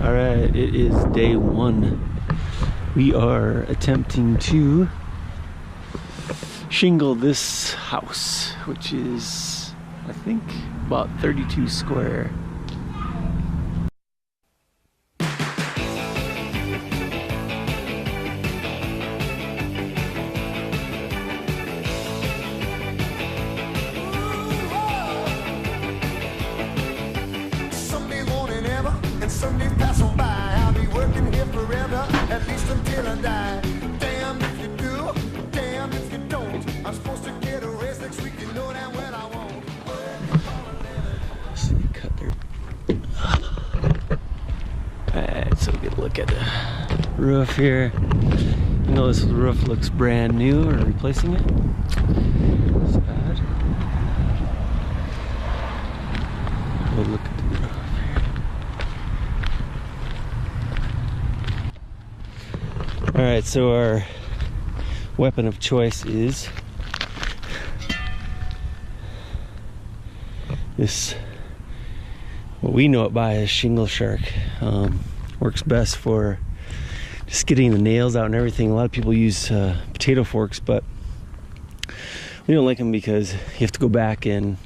All right, it is day one. We are attempting to shingle this house, which is, I think, about 32 square. Someday pass on by, I'll be working here forever, at least until I die. Damn if you do, damn if you don't. I'm supposed to get a raise next week, you know that well I won't. So you cut there. Alright, so get a look at the roof here. You know this roof looks brand new, or replacing it. That's bad. We'll look at the roof here. Alright, so our weapon of choice is this, what we know it by as shingle shark. Works best for just getting the nails out and everything. A lot of people use potato forks, but we don't like them because you have to go back and,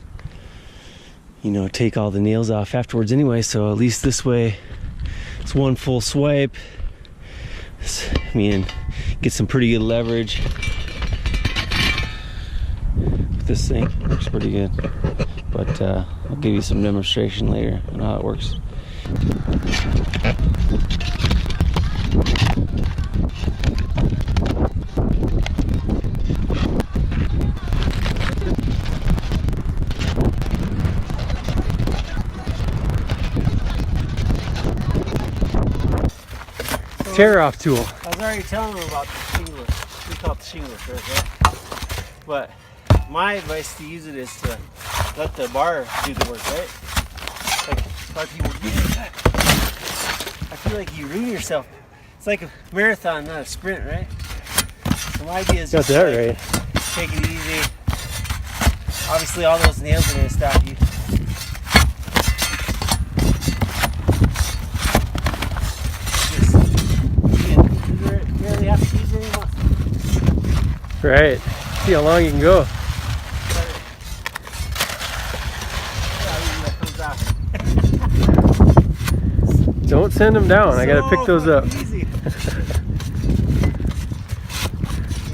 you know, take all the nails off afterwards anyway. So at least this way it's one full swipe. I mean, get some pretty good leverage with this thing. Works pretty good, but I'll give you some demonstration later on how it works. Tear off tool. I was already telling them about the shingles. We call it the shingles, right? But my advice to use it is to let the bar do the work, right? Like a lot of people do that. I feel like you ruin yourself. It's like a marathon, not a sprint, right? So my idea is Got just that like, right. take it easy. Obviously all those nails are going to stop you. Right. See how long you can go. Don't send them down. I gotta pick those up.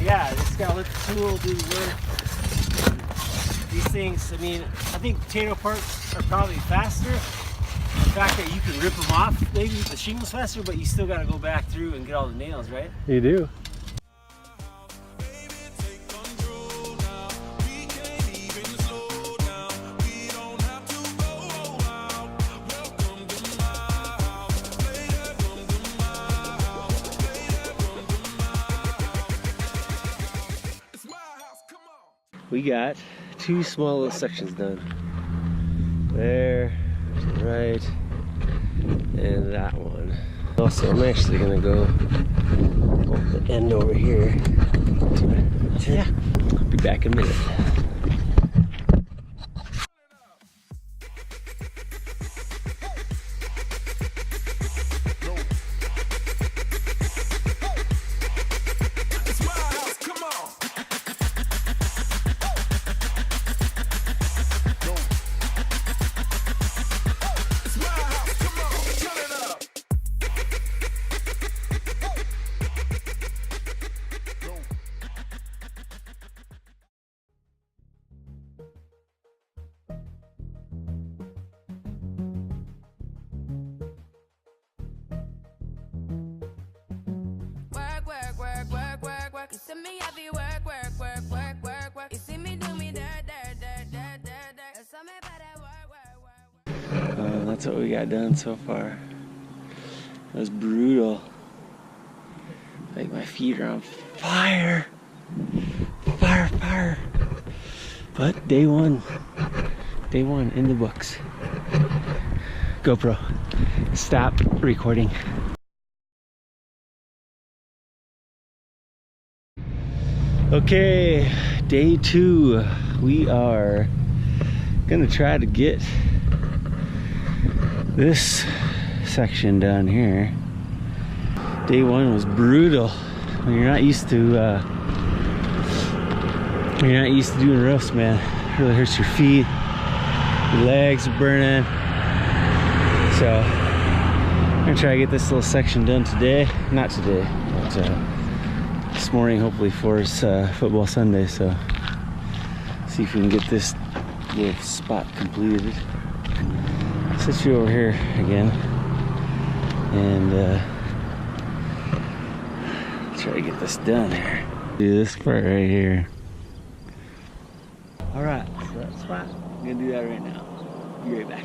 Yeah, just gotta let the tool do the work. These things, I mean, I think potato parts are probably faster. The fact that you can rip them off, maybe the shingles faster, but you still gotta go back through and get all the nails, right? You do. We got two small little sections done. There, right, and that one. Also, I'm actually gonna go over the end over here. Yeah, I'll be back in a minute. You see me heavy work. You see me do me dirt. So me better work. That's what we got done so far. It was brutal. Like my feet are on fire. Fire. But day one in the books. GoPro, stop recording. Okay, day 2. We are gonna try to get this section down here. Day one was brutal. When you're not used to doing roofs, man. It really hurts your feet. Your legs are burning. So I'm gonna try to get this little section done today. Not today, but this morning, hopefully, for his football Sunday. So see if we can get this little spot completed. Set you over here again, and try to get this done here. Do this part right here. All right, so that spot, I'm gonna do that right now. Be right back.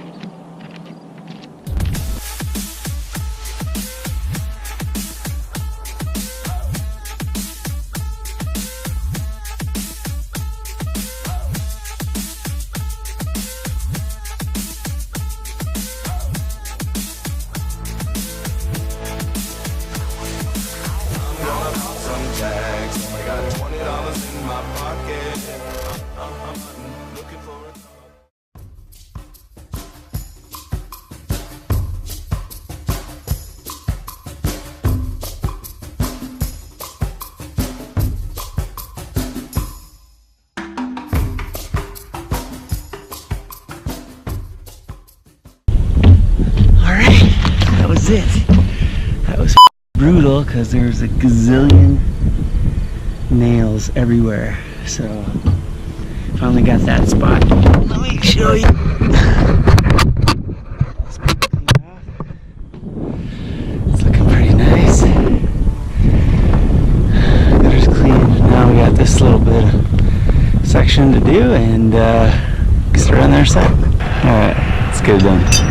I got $20 in my pocket. I'm looking for a Alright, that was it. That was brutal because there's a gazillion nails everywhere. So finally got that spot. Let me show you. It's looking pretty nice. Gutter's clean. Now we got this little bit of section to do, and start on the other side. Alright, let's get it done.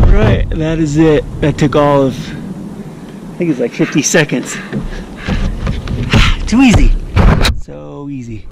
Alright, that is it. That took all of, I think it's like 50 seconds. Too easy. So easy.